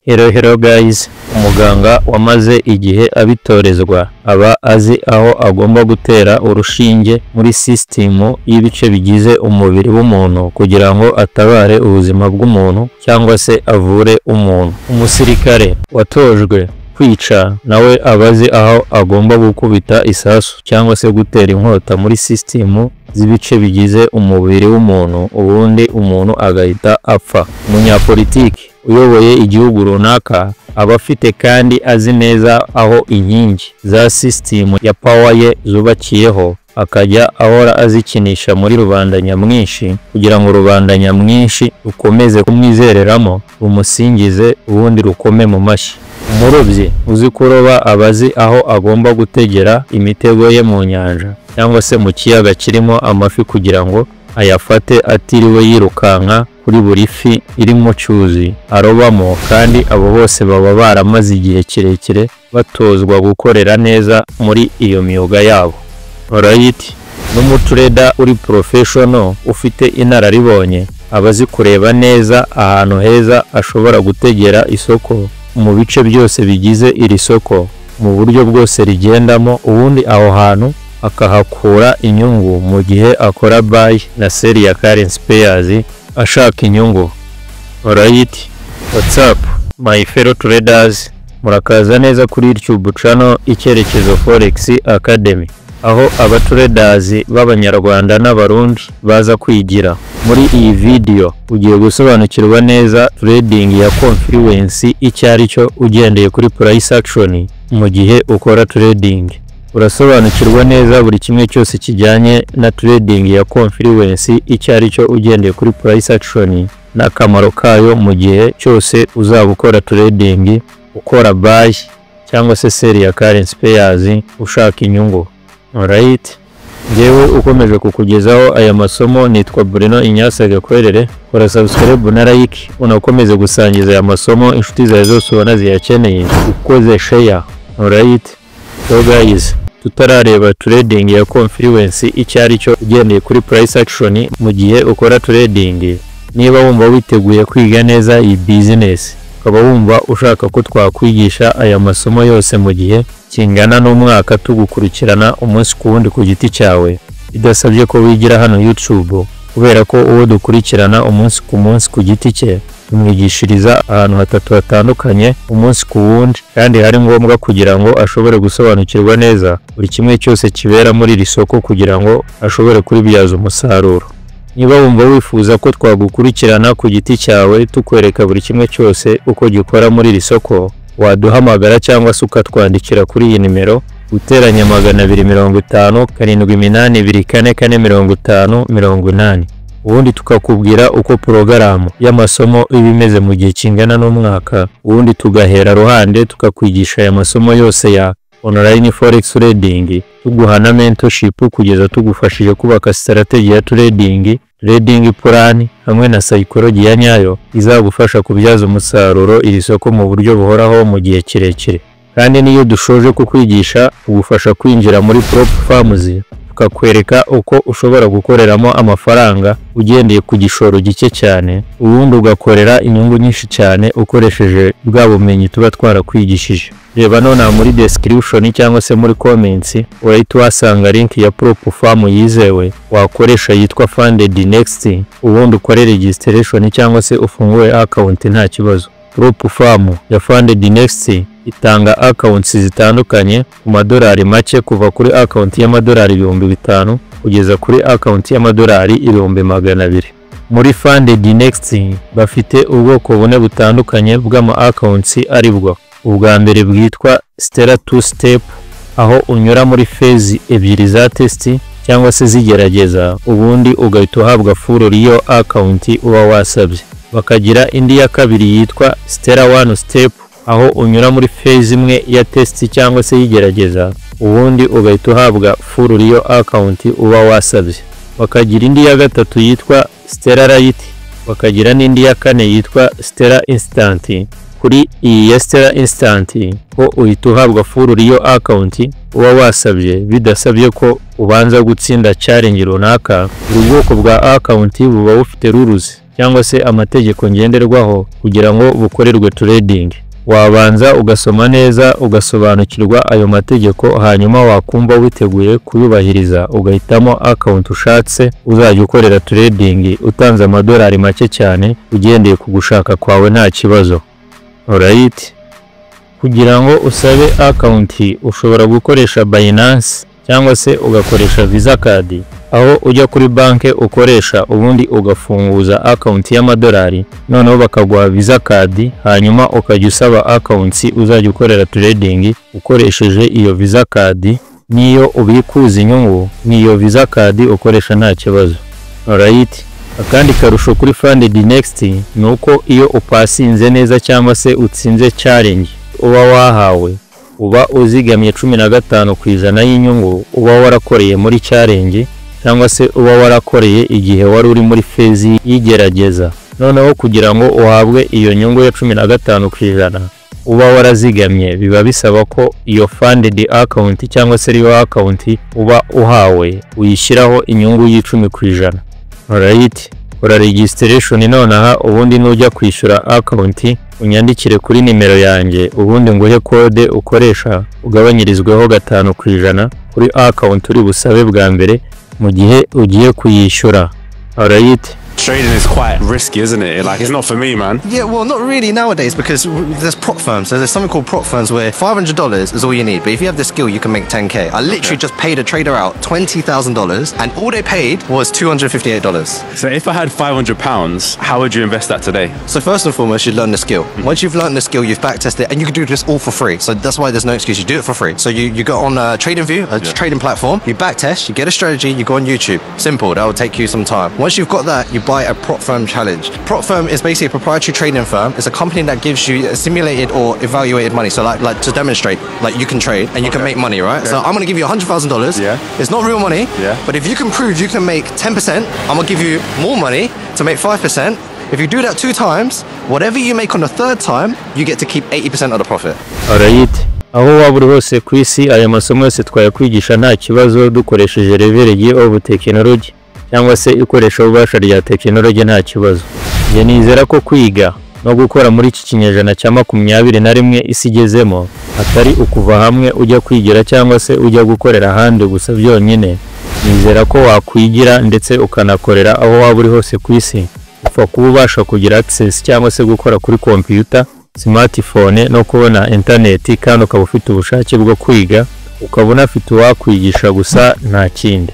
Hello guys, umuganga wamaze igihe abitorezwa aba azi aho agomba gutera urushinge muri sisitemu y'ibice bigize umubiri w'umuntu kugira ngo atabare ubuzima bw'umuntu cyangwa se avure umuntu. Umusirikare watojwe kwica nawe abazi aho agomba gukubita isasu cyangwa se gutera inkota muri sisitemu z'ibice bigize umubiri w'umuntu, ubundi umuntu agahita apfa. Umunyapolitiki uyoboye igihugu runaka aba afite kandi azi neza aho inkingi za sisitemu ya power ye zubakiyeho, akajya ahora azikinisha muri rubanda nyamwinshi kugira ngo rubanda nyamwinshi rukomeze kumwizereramo, rumusingize ubundi rukome mu mashyi. Umurobyi uzi kuroba abazi aho agomba gutegera imitego ye mu nyanja cyangwa se mu kiyaga kirimo amafi kugira ngo ayafate atiriwe yirukanka kuri buri fi iri mu cyuzi arobamo, kandi abo bose baba baramaze igihe kirekire batozwa gukorera neza muri iyo myuga yabo. Alright, n'umutureda uri professional ufite inararibonye abazi kureba neza ahantu heza ashobora gutegera isoko mu bice byose bigize iri soko mu buryo bwose rigendamo, ubundi aho hantu akahakura inyungu mu gihe akora buy na sell ya currency pairs ashaka inyungu. Alright, what's up my fellow traders, murakaza neza kuri YouTube channel Icyerekezo Forex Academy, aho abatraders b'abanyarwanda n'abarundi baza kwigira. Muri iyi video ugiye gusobanukirwa neza trading ya confluence icyo ari cyo ugendeye kuri price action mu gihe ukora trading. Urasobanukirwa neza buri kimwe cyose kijyanye na trading ya confluence icyo ari cyo ugendeye kuri price action n'akamaro kayo mu gihe cyose uzaba ukora trading, ukora buy cyangwa se sell ya currency pairs ushaka inyungu. Alright, ngewe ukomeje kukugezaho aya masomo nitwa Bruno Inyasa Gakwerere. Kora subscribe na like unakomeze gusangiza aya masomo inshuti zawe zose ubona ziyakeneye, ukoze share. Alright, so guys, tutarareba trading ya confluence icyo ari cyo ugendeye kuri price action mu gihe ukora trading. Niba wumva witeguye kwiga neza iyi business, ukaba wumva ushaka ko twakwigisha aya masomo yose mu gihe kingana n'umwaka tugukurikirana umunsi ku wundi ku giti cyawe, bidasabye ko wigira hano YouTube, kubera ko uwo dukurikirana umunsi ku munsi ku giti cye tumwigishiriza ahantu hatatu hatandukanye umunsi ku wundi, kandi hari ngombwa kugira ngo ashobore gusobanukirwa neza buri kimwe cyose kibera muri iri soko kugira ngo ashobore kuribyaza umusaruro. Niba wumva wifuza ko twagukurikirana ku giti cyawe tukwereka buri kimwe cyose uko gikora muri iri soko, waduhamagara cyangwa se ukatwandikira kuri iyi nimero +250 782445450, ubundi tukakubwira uko porogaramu y'amasomo iba imeze mu gihe kingana n'umwaka, ubundi tugahera ruhande tukakwigisha aya masomo yose ya online forex trading, tuguha na mentorship kugeza tugufashije kubaka strategy ya trading plan hamwe na psychology ya nyayo izagufasha kubyaza umusaruro iri soko mu buryo buhoraho mu gihe kirekire. Kandi niyo dushoje kukwigisha ugufasha kwinjira muri prop farms, tukakwereka uko ushobora gukoreramo amafaranga ugendeye ku gishoro gike cyane, ubundi ugakorera inyungu nyinshi cyane ukoresheje bwa bumenyi tuba twarakwigishije. Reba none muri description cyangwa se muri comments urahita uhasanga link ya prop farm yizewe wakoresha yitwa Funded Next, ubundi ukore registration cyangwa se ufungure account nta kibazo. Prop farm ya Funded Next itanga accounts zitandukanye ku madolari make, kuva kuri account y'amadolari 5,000 kugeza kuri account y'amadolari 200,000. Muri Funded Next bafite ubwoko bune butandukanye bw'ama accounts, aribwo ubwa mbere bwitwa Stellar 2 step, aho unyura muri phase ebyiri za test cyangwa se zigerageza, ubundi ugahita uhabwa full riyo account uba wasabye. Bakagira indi ya kabiri yitwa Stellar 1 step, aho unyura muri phase imwe ya test cyangwa se yigerageza, ubundi ugahita uhabwa full riyo account uba wasabye. Bakagira indi ya gatatu yitwa Stellar Lite, bakagira n'indi ya kane yitwa Stellar Instant. Kuri iyi ya Stellar Instant ho uhita uhabwa full riyo account uba wasabye, bidasabye ko ubanza gutsinda challenge runaka. Ubwoko bwa account buba bufite rules cyangwa se amategeko ngenderwaho kugira ngo bukorerwe trading. Wabanza ugasoma neza ugasobanukirwa ayo mategeko, hanyuma wakumva witeguye kuyubahiriza ugahitamo account ushatse uzajya ukorera trading utanze amadolari make cyane ugendeye ku gushaka kwawe nta kibazo. Alright, kugira ngo usabe account ushobora gukoresha Binance cyangwa se ugakoresha Visa card, aho ujya kuri banke ukoresha ubundi ugafunguza account y'amadolari, noneho bakaguha Visa card, hanyuma ukajya usaba accounts uzajya ukorera trading ukoresheje iyo Visa card. Niyo ubikuza inyungu niyo Visa card ukoresha nta kibazo. Alright, akandi karusho kuri Funded Next nuko iyo upasinze neza cyangwa se utsinze challenge uba wahawe, uba uzigamye 15% y'inyungu uba warakoreye muri challenge cyangwa se uba warakoreye igihe wari uri muri phase y'igerageza. Noneho kugira ngo uhabwe iyo nyungu ya 15% uba warazigamye, biba bisaba ko iyo funded account cyangwa se iyo account uba uhawe uyishyiraho inyungu y'10%. Alright, ora registration nonaha ubundi nujya kwishyura account unyandikire kuri nimero yanjye, ubundi nguhe code ukoresha ugabanyirizweho 5% kuri account uri busabe bwa mbere mu gihe ugiye kuyishyura. Alright, trading is quite risky, isn't it? Like, it's not for me, man. Yeah, well, not really nowadays, because there's prop firms. So there's something called prop firms where $500 is all you need, but if you have the skill, you can make 10K. I literally just paid a trader out $20,000, and all they paid was $258. So if I had £500, how would you invest that today? So first and foremost, you learn the skill. Once you've learned the skill, you've backtested it, and you can do this all for free. So that's why there's no excuse. You do it for free. So you go on TradingView, a trading platform, you backtest, you get a strategy, you go on YouTube. Simple. That will take you some time. Once you've got that, you buy a prop firm challenge. Prop firm is basically a proprietary trading firm. It's a company that gives you simulated or evaluated money. So like to demonstrate, like you can trade and you can make money, right? Okay. So I'm going to give you $100,000. Yeah. It's not real money. Yeah. But if you can prove you can make 10%, I'm going to give you more money to make 5%. If you do that 2 times, whatever you make on the 3rd time, you get to keep 80% of the profit. Alright, aho waba uri hose ku isi aya masomo yose twayakwigisha nta kibazo dukoresheje level of technology cyangwa se ikoresha ububasha rya technology nta kibazo. Nge nizera ko kwiga no gukora muri iki kinyejana cya 21 isi igezemo atari ukuva hamwe ujya kwigira cyangwa se ujya gukorera ahandi gusa byonyine. Nizera ko wakwigira ndetse ukanakorera aho waba uri hose ku isi. Upfa kuba ubasha kugira access cyangwa se gukora kuri computer, smartphone no kubona internet, kandi ukaba ufite ubushake bwo kwiga, ukabona afite uwakwigisha gusa nta kindi.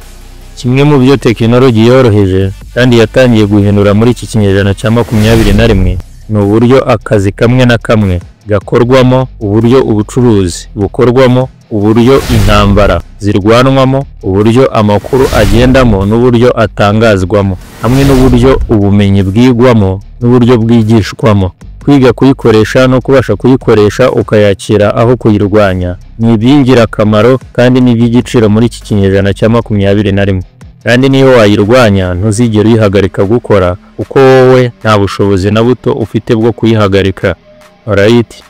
Kimwe mu byo technology yoroheje kandi yatangiye guhindura muri iki kinyejana cya 21 ni uburyo akazi kamwe na kamwe gakorwamo, uburyo ubucuruzi bukorwamo, uburyo intambara zirwanwamo, uburyo amakuru agendamo n'uburyo atangazwamo, hamwe n'uburyo ubumenyi bwigwamo n'uburyo bwigishwamo. Kwiga kuyikoresha no kubasha kuyikoresha ukayakira aho kuyirwanya ni iby'ingirakamaro kandi ni iby'igiciro muri iki kinyejana cya 21. Kandi niyo wayirwanya ntuzigera uyihagarika gukora uko wowe nta bushobozi na buto ufite bwo kuyihagarika. Alright,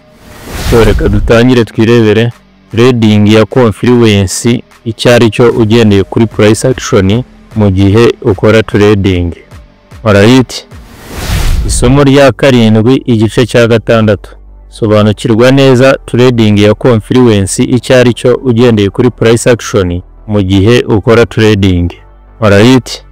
so reka dutangire twirebere trading ya confluence icyari cyo ugendeye kuri price action mu gihe ukora trading. Alright, isomo rya 7 igice cya 6. Sobanukirwa neza trading ya confluence icyari cyo ugendeye kuri price action mu gihe ukora trading. Alright,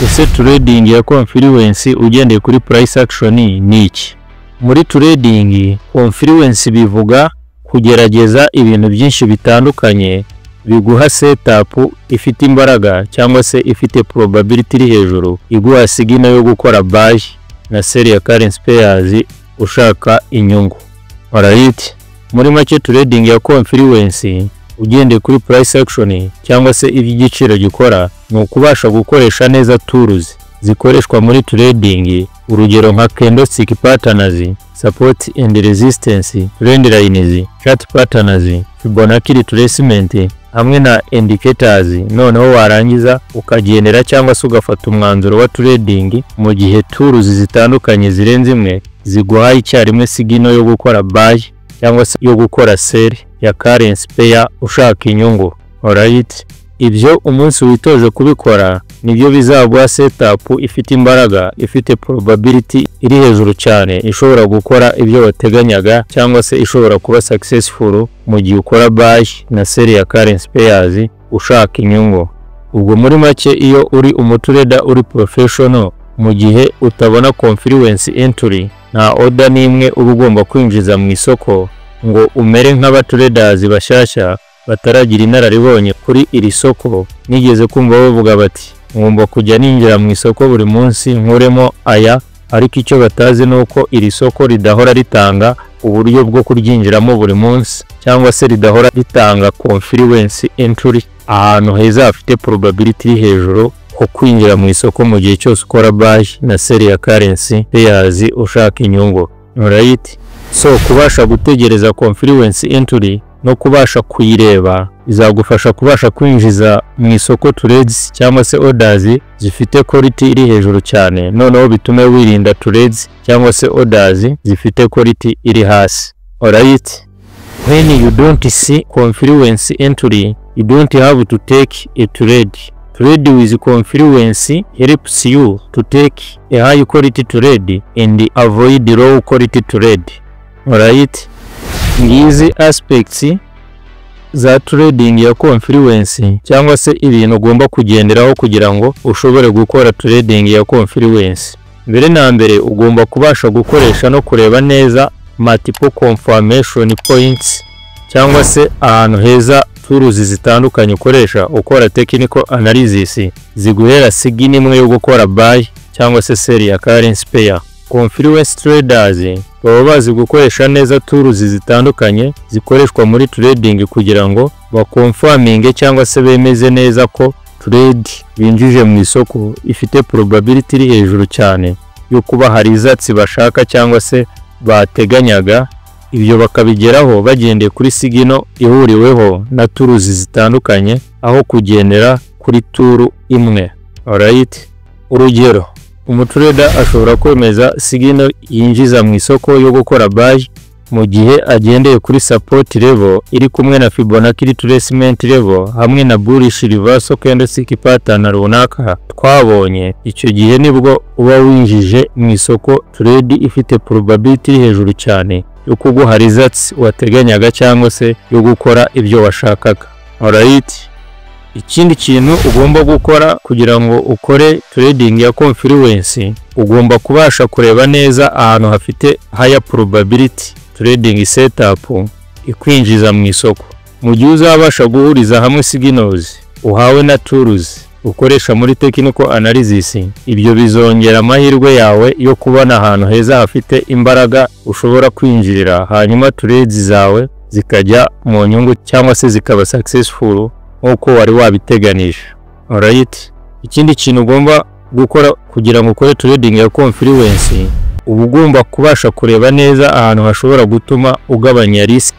ese trading ya confluence ugendeye kuri price action ni iki? Muri trading confluence bivuga kugerageza ibintu byinshi bitandukanye biguha setup ifite imbaraga cyangwa se ifite probability iri hejuru, iguha signal yo gukora buy na sell ya currency pairs ushaka inyungu. Alright, muri make trading ya confluence ugendeye kuri price action cyangwa se iby'igiciro gikora ni ukubasha gukoresha neza tools zikoreshwa muri trading, urugero nka candlestick patterns, support and resistance, trend lines, chart patterns, Fibonacci retracement hamwe na indicators. Noneho warangiza ukagendera cyangwa se ugafata umwanzuro wa trading mu gihe tools zitandukanye zirenze imwe ziguhaye icyarimwe signal yo gukora buy cyangwa se yo gukora sell ya currency pair ushaka inyungu. Alright, ibyo umunsi witoje kubikora nibyo bizaguha setup ifite imbaraga, ifite probability iri hejuru cyane, ishobora gukora ibyo wateganyaga cyangwa se ishobora kuba successful mu gihe ukora buy na sell ya currency pairs ushaka inyungu. Ubwo muri make iyo uri umutrader uri professional, mu gihe utabona confluence entry, nta order nimwe uba ugomba kwinjiza mu isoko ngo umere nk'abatraders bashyashya bataragira inararibonye kuri iri soko. Nigeze kumva bavuga bati ngomba kujya ninjira mu isoko buri munsi nkuremo aya, ariko icyo batazi nuko iri soko ridahora ritanga uburyo bwo kuryinjiramo buri munsi, cyangwa se ridahora ritanga confluence entry ahantu heza hafite probability iri hejuru ho kwinjira mu isoko mu gihe cyose ukora buy na sell ya currency pairs ushaka inyungu. Alright, so kubasha gutegereza confluence entry no kubasha kuyireba bizagufasha kubasha kwinjiza mu isoko trades cyangwa se orders zifite quality iri hejuru cyane, noneho bitume wirinda trades cyangwa se orders zifite quality iri hasi. Alright, when you don't see confluence entry, you don't have to take a trade. Trade with confluence helps you to take a high quality trade and avoid low quality trade. Alright, ngizi aspects za trading ya confluence cyangwa se ibintu ugomba kugenderaho kugira ngo ushobore gukora trading ya confluence. Mbere na mbere ugomba kubasha gukoresha no kureba neza multiple confirmation points, cyangwa se ahantu heza tools zitandukanye ukoresha ukora technical analysis ziguhera signal imwe yo gukora buy cyangwa se sell ya currency pair. Confluence traders baba bazi gukoresha neza tools zitandukanye zikoreshwa muri trading kugira ngo bakonfirminge cyangwa se bemeze neza ko trade binjije mu isoko ifite probability iri hejuru cyane yo kuba hari results bashaka cyangwa se bateganyaga. Ibyo bakabigeraho bagendeye kuri signal ihuriweho na tools zitandukanye aho kugendera kuri tool imwe. Alright, urugero umutrader ashobora kwemeza signal yinjiza mu isoko yo gukora buy mu gihe agendeye kuri support level iri kumwe na Fibonacci retracement level hamwe na bullish reversal candlestick pattern runaka twabonye. Icyo gihe nibwo uba winjije mu isoko trade ifite probability hejuru cyane yo kuguha results wateganyaga cyangwa se yo gukora ibyo washakaga. Alright, ikindi kintu ugomba gukora kugira ngo ukore trading ya confluence, ugomba kubasha kureba neza ahantu hafite higher probability trading setup ikwinjiza mu isoko. Mu gihe uzabasha guhuriza hamwe signals uhawe na tools ukoresha muri technical analysis, ibyo bizongera amahirwe yawe yo kubona ahantu heza hafite imbaraga ushobora kwinjirira, hanyuma trades zawe zikajya mu nyungu cyangwa se zikaba successful uko wari wabiteganije. Alright, ikindi kintu ugomba gukora kugira ngo ukore trading ya confluence, uba ugomba kubasha kureba neza ahantu hashobora gutuma ugabanya risk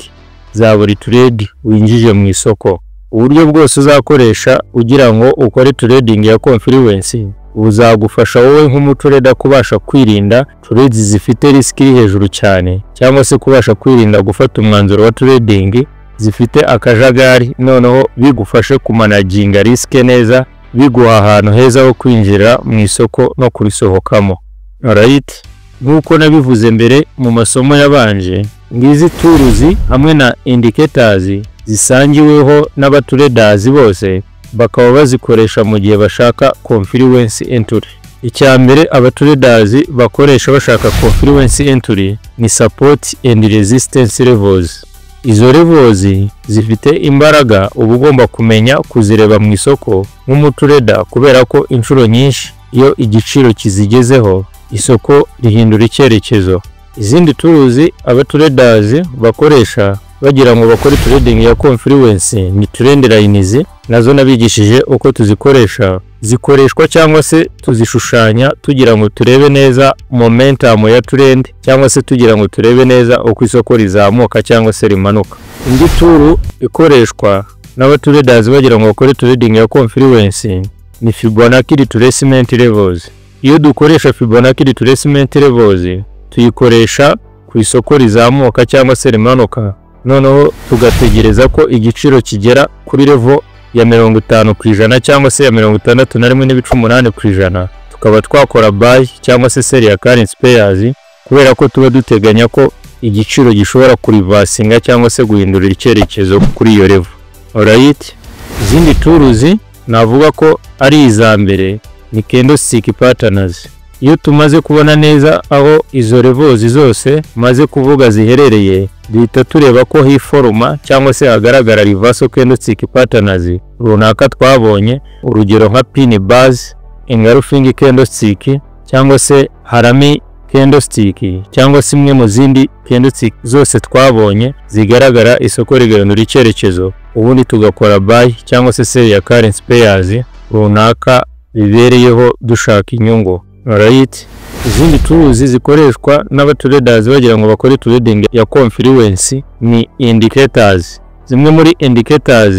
za buri trade winjije mu isoko. Uburyo bwose uzakoresha ugira ngo ukore trading ya confluence buzagufasha wowe nk'umutrader kubasha kwirinda trades zifite risk iri hejuru cyane, cyangwa se kubasha kwirinda gufata umwanzuro wa trading zifite akajagari, noneho bigufashe kumanaginga risk neza, biguha ahantu heza ho kwinjira mu isoko no kurisohokamo. Alright, nkuko nabivuze mbere mu masomo yabanje, ngizi tools hamwe na indicators zisangiweho n'abatraders bose bakaba bazikoresha mu gihe bashaka confluence entry. Icya mbere abatraders bakoresha bashaka confluence entry ni support and resistance levels. Izo levels zifite imbaraga uba ugomba kumenya kuzireba mu isoko nk'umutrader, kubera ko inshuro nyinshi iyo igiciro kizigezeho isoko rihindura icyerekezo. Izindi tools abatraders bakoresha bagira ngo bakore trading ya confluence ni trend lines, nazo nabigishije uko tuzikoresha. Zikoreshwa cyangwa se tuzishushanya tugira ngo turebe neza momentum ya trend, cyangwa se tugira ngo turebe neza uko isoko rizamuka cyangwa se rimanuka. Indi tool ikoreshwa n'abatraders bagira ngo bakore trading ya confluence ni Fibonacci retracement levels. Iyo dukoresha Fibonacci retracement levels tuyikoresha ku isoko rizamuka cyangwa se rimanuka, noneho tugategereza ko igiciro kigera kuri level ya 50% cyangwa se ya 61.8%, tukaba twakora buy cyangwa se sell ya currency pairs, kubera ko tuba duteganya ko igiciro gishobora kurivasinga cyangwa se guhindura icyerekezo kuri iyo level. Alright, izindi tools navuga ko ari iza mbere ni candlestick patterns. Iyo tumaze kubona neza aho izo levels zose maze kuvuga ziherereye, duhita tureba ko hiforuma cyangwa se hagaragara reversal candlestick patterns runaka twabonye, urugero nka pin bars, engulfing candlestick cyangwa se harami candlestick cyangwa se imwe mu zindi candlestick zose twabonye zigaragara isoko rigahindura icyerekezo, ubundi tugakora buy cyangwa se sell ya currency pairs runaka bibereyeho dushaka inyungu. Alright, izindi tools zikoreshwa n'abatraders bagira ngo bakore trading ya confluence ni indicators. Zimwe muri indicators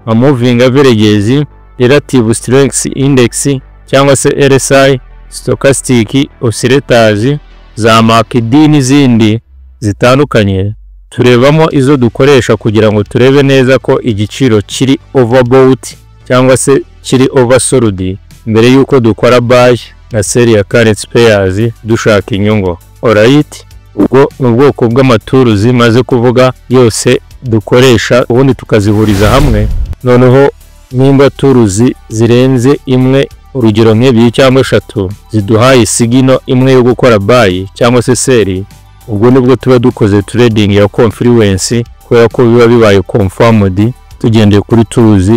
nka moving averages, relative strength index cyangwa se RSI, stochastic oscillators, za MACD n'izindi zitandukanye, turebamo izo dukoresha kugira ngo turebe neza ko igiciro kiri overbought cyangwa se kiri oversold mbere yuko dukora buy na sell ya currency pairs dushaka inyungu. Alright, ubwo n'ubwoko bw'amatools maze kuvuga yose dukoresha, ubundi tukazihuriza hamwe. Noneho nimba tools zirenze imwe, urugero nk'ebyiri cyangwa 3 ziduhaye signal imwe yo gukora buy cyangwa se sell, ubwo nibwo tuba dukoze trading ya confluence, kubera ko biba bibaye confirmed tugendeye kuri tools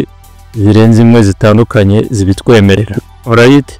zirenze imwe zitandukanye zibitwemerera. Alright,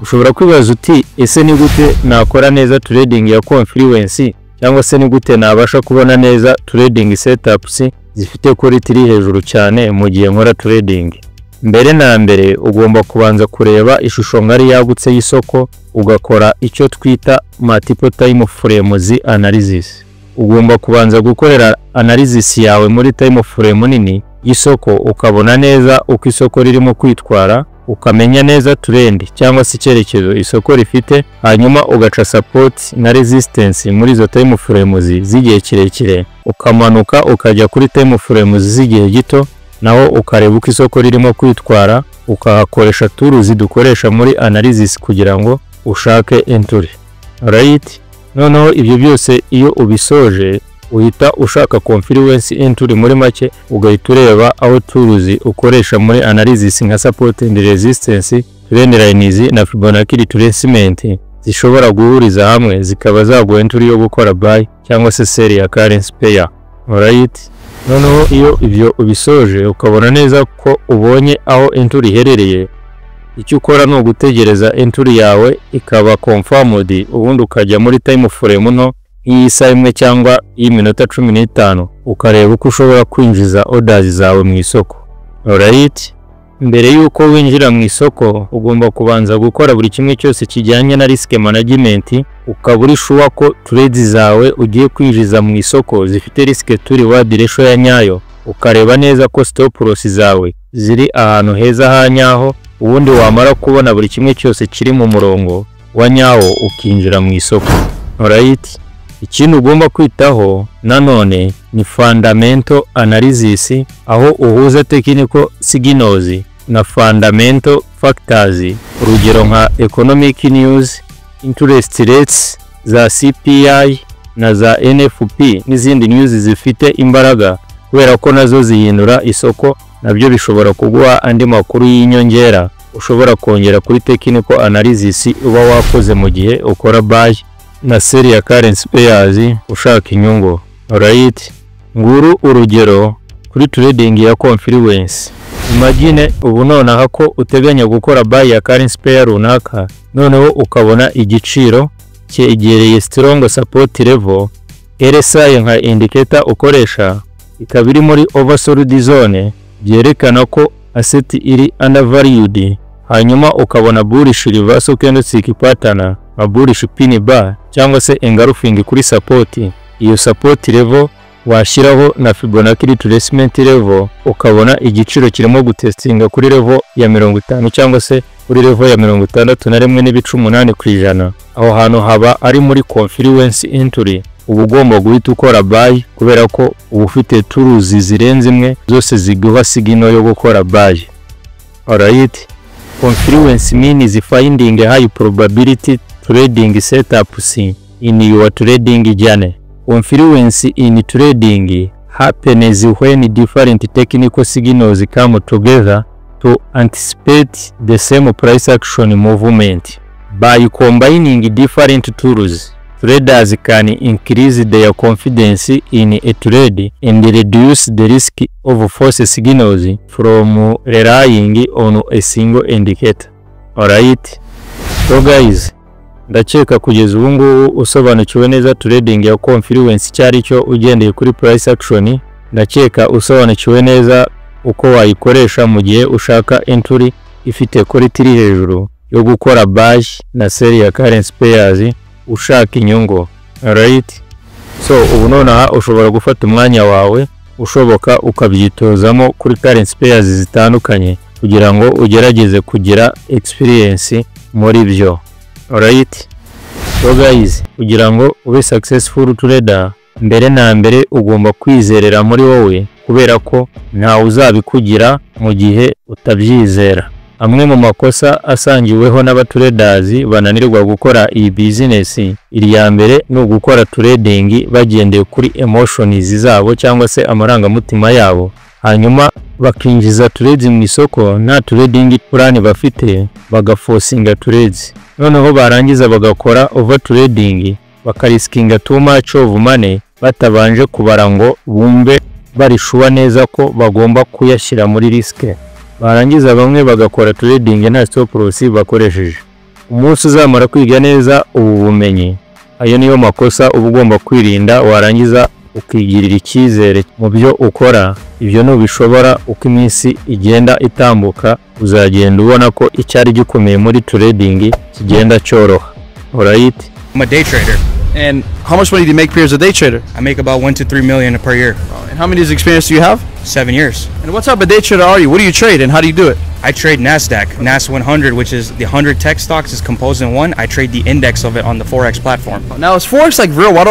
ushobora kwibaza uti ese ni gute nakora neza trading ya confluence, cyangwa se ni gute nabasha kubona neza trading setups zifite quality iri hejuru cyane mu gihe nkora trading? Mbere na mbere ugomba kubanza kureba ishusho ngari yagutse y'isoko, ugakora icyo twita multiple time frames analysis. Ugomba kubanza gukorera analysis yawe muri time frame nini y'isoko, ukabona neza uko isoko ririmo kwitwara, ukamenya neza trend cyangwa se icyerekezo isoko rifite, hanyuma ugaca support na resistance muri izo time frames z'igihe kirekire, ukamanuka ukajya kuri time frames z'igihe gito, naho ukareba uko isoko ririmo kwitwara, ukahakoresha tools dukoresha muri analysis kugira ngo ushake entry. Alright, noneho ibyo byose iyo ubisoje uhita ushaka confluence entry muri make, ugahita ureba aho tools ukoresha muri analysis nka support and resistance, trend lines na Fibonacci retracement zishobora guhuriza hamwe zikaba zaguha entry yo gukora buy cyangwa se sell ya currency pair. Alright, noneho iyo ibyo ubisoje ukabona neza ko ubonye aho entry iherereye, icyo ukora ni ugutegereza entry yawe ikaba confirmed, ubundi ukajya muri time frame nto y'isaha imwe cyangwa y'iminota 15, ukareba uko ushobora kwinjiza orders zawe mu isoko. Alright, mbere yuko winjira mu isoko ugomba kubanza gukora buri kimwe cyose kijyanye na risk management, ukaba uri sure ko trades zawe ugiye kwinjiza mu isoko zifite risk to reward ratio ya nyayo, ukareba neza ko stop loss zawe ziri ahantu heza hanyaho, ubundi wamara kubona buri kimwe cyose kiri mu murongo wa nyawo ukinjira mu isoko. Alright, ikintu ugomba kwitaho nanone ni fundamental analysis, aho uhuza technical signals na fundamental factors, urugero nka economic news, interest rates, za CPI na za NFP n'izindi news zifite imbaraga, kubera ko nazo zihindura isoko, nabyo bishobora kuguha andi makuru y'inyongera ushobora kongera kuri technical analysis uba wakoze mu gihe ukora buy na sell ya currency pairs ushaka inyungu. Alright, nguru urugero kuri trading ya confluence. Imagine ubu nonaha ko uteganya gukora buy ya currency pair runaka, noneho ukabona igiciro cyegereye strong support level, RSI nka indicator ukoresha ikaba iri muri oversold zone, byerekana ko asset iri undervalued, hanyuma ukabona bullish reversal candlestick pattern, a bullish pin bar cyangwa se engulfing kuri support. Iyo support level washyiraho na Fibonacci retracement level, ukabona igiciro kirimo gutestinga kuri level ya 50 cyangwa se kuri level ya 61.8%. Aho hantu haba ari muri confluence entry, uba ugomba guhita ukora buy kubera ko uba ufite tools zirenze imwe zose ziguha signal yo gukora buy. Alright, confluence means finding a high probability trading setups in your trading journey. Confluence in trading happens when different technical signals come together to anticipate the same price action movement. By combining different tools, traders can increase their confidence in a trade and reduce the risk of false signals from relying on a single indicator. Alright, so guys, ndakeka kugeza ubu ngubu usobanukiwe neza trading ya confluence cyari cyo ugendeye kuri price action. Ndakeka usobanukiwe neza uko wayikoresha mu gihe ushaka entry ifite quality hejuru yo gukora buy na sell ya currency pairs ushaka inyungu. Alright, so ubu nonaha ushobora gufata umwanya wawe ushoboka ukabyitozamo kuri currency pairs zitandukanye kugira ngo ugerageze kugira experience muri byo. Alright, so guys, kugira ngo ube successful trader, mbere na mbere ugomba kwizerera muri wowe kubera ko nta uzabikugira mu gihe utabyizera. Amwe mu makosa asangiweho n'abatraders bananirwa gukora iyi business, iri ya mbere ni ugukora trading bagendeye kuri emotions zabo cyangwa se amarangamutima yabo, hanyuma bakinjiza trades mu isoko nta trading plan bafite, bagaforcinga trades. Noneho barangiza bagakora over trading, bakariskinga too much of money batabanje kubara ngo bumve barishuwa neza ko bagomba kuyashyira muri risk. Barangiza bamwe bagakora trading nta stop loss bakoresheje. Umunsi uzamara kwiga neza ubu bumenyi, ayo niyo makosa uba ugomba kwirinda, warangiza ukigirira icyizere mu byo ukora. Ibyo nubishobora uko iminsi igenda itambuka uzagenda ubona ko icyari gikomeye muri trading kigenda cyoroha. Alright, I'm a day trader. And how much money do you make per year as a day trader? I make about 1 to 3 million per year. And how many years experience do you have? 7 years. And what type of day trader are you? What do you trade and how do you do it? I trade NASDAQ, NAS 100, which is the 100 tech stocks is composed in one. I trade the index of it on the Forex platform. Now is Forex like real? Why do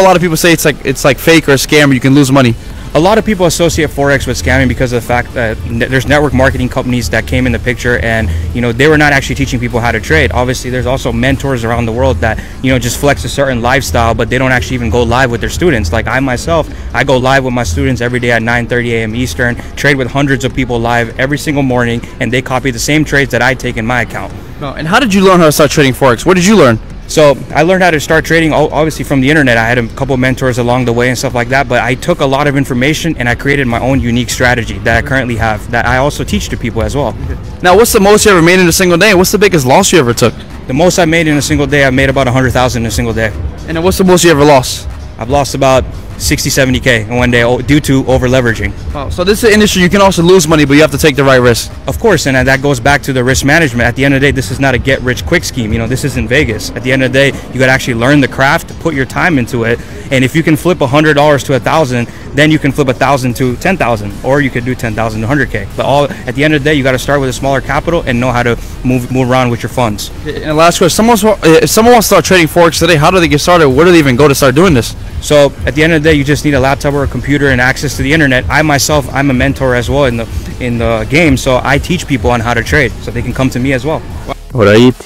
a lot of people say it's like fake or a scam or you can lose money? A lot of people associate Forex with scamming because of the fact that there's network marketing companies that came in the picture and, you know, they were not actually teaching people how to trade. Obviously, there's also mentors around the world that, you know, just flex a certain lifestyle, but they don't actually even go live with their students. Like I myself, I go live with my students every day at 9:30 a.m. Eastern, trade with hundreds of people live every single morning, and they copy the same trades that I take in my account. And how did you learn how to start trading Forex? What did you learn? So I learned how to start trading obviously from the internet. I had a couple of mentors along the way and stuff like that, but I took a lot of information and I created my own unique strategy that I currently have that I also teach to people as well. Now, what's the most you ever made in a single day? And what's the biggest loss you ever took? The most I made in a single day, I made about 100,000 in a single day. And then what's the most you ever lost? I've lost about 60, 70K in one day due to over leveraging. Oh, so this is an industry you can also lose money, but you have to take the right risk. Of course, and that goes back to the risk management. At the end of the day, this is not a get rich quick scheme. You know, this isn't Vegas. At the end of the day, you got to actually learn the craft, put your time into it. And if you can flip $100 to 1,000, then you can flip 1,000 to 10,000, or you could do 10,000 to 100K. But at the end of the day, you got to start with a smaller capital and know how to move around with your funds. And last question, if someone wants to start trading Forex today, how do they get started? Where do they even go to start doing this? So at the end of the day, you just need a laptop or a computer and access to the internet. I myself, I'm a mentor as well in the game, so I teach people on how to trade, so they can come to me as well. Alright,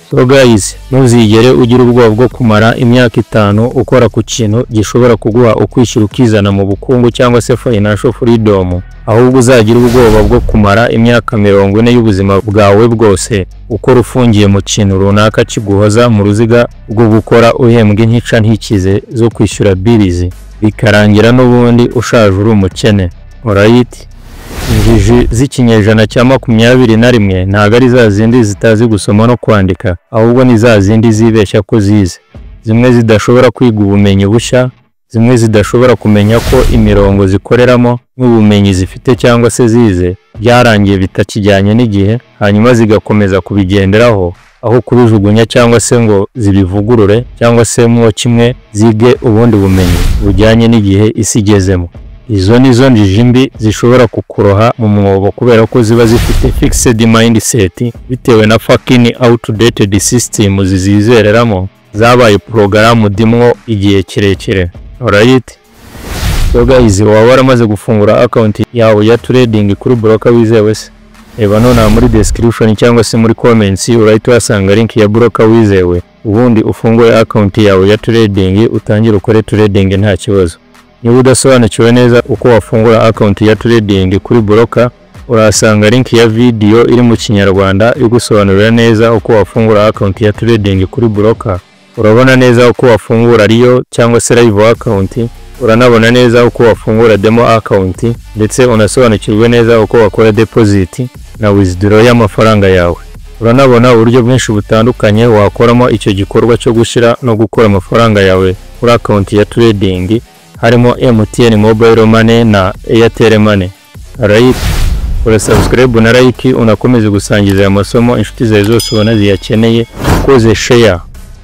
so guys, ntuzigere ugira ubwoba bwo kumara imyaka 5 ukora ku kintu gishobora kuguha ukwishyura ukizana mu bukungu cyangwa se financial freedom, ahubwo uzagira ubwoba bwo kumara imyaka 40 y'ubuzima bwawe bwose ukora ufungiye mu kintu runaka kiguhoza mu ruziga rwo gukora uhembwa intica ntikize zo kwishyura bills, bikarangira n'ubundi ushaje uri umukene. Alright, injiji z'ikinyejana cya 21 ntago ari za zindi zitazi gusoma no kwandika, ahubwo ni za zindi zibeshya ko zize, zimwe zidashobora kwiga ubumenyi bushya, zimwe zidashobora kumenya ko imirongo zikoreramo n'ubumenyi zifite cyangwa se zize byarangiye bitakijyanye n'igihe, hanyuma zigakomeza kubigenderaho aho kubijugunya cyangwa se ngo zibivugurure cyangwa se mwo kimwe zige ubundi bumenyi bujyanye n'igihe isi igezemo. Izo nizo njijimbi zishobora kukuroha mu mwobo kubera ko ziba zifite fixed mindset bitewe na fucking outdated system zizizereramo, zabaye porogaramu dimwo igihe kirekire. Alright, so guys, waba waramaze gufungura account yawe ya trading kuri broker wizewe se? Reba none muri description cyangwa se muri comments urahita uhasanga link ya broker wizewe, ubundi ufungure account yawe ya trading utangire ukore trading nta kibazo. Niba udasobanukiwe neza uko wafungura account ya trading kuri broker, urahasanga link ya video iri mu Kinyarwanda igusobanurira neza uko wafungura account ya trading kuri broker. Urabona neza uko wafungura Rio cyangwa se live account, uranabona neza uko wafungura demo account, ndetse unasobanukirwe neza uko wakora deposit na withdraw y'amafaranga yawe. Uranabona uburyo bwinshi butandukanye wakoramo icyo gikorwa cyo gushira no gukora amafaranga yawe kuri account ya trading, harimo MTN Mobile Money na Airtel Money. Alright, ura subscribe na like, unakomeze gusangiza aya masomo inshuti zawe zose ubona ziyakeneye, ukoze share.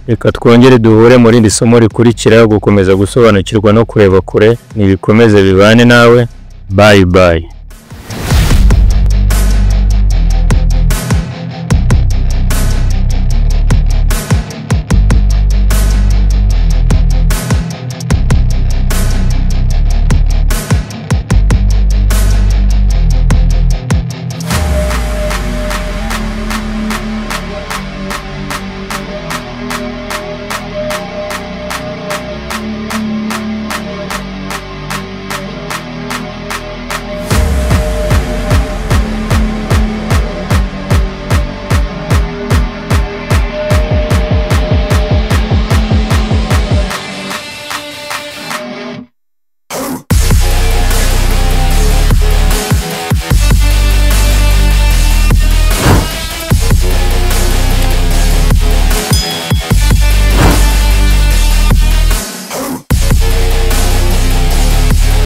Reka twongere duhure muri indi somo rikurikira gukomeza gusobanukirwa no kureba kure, nibikomeze bibane nawe. Bye bye.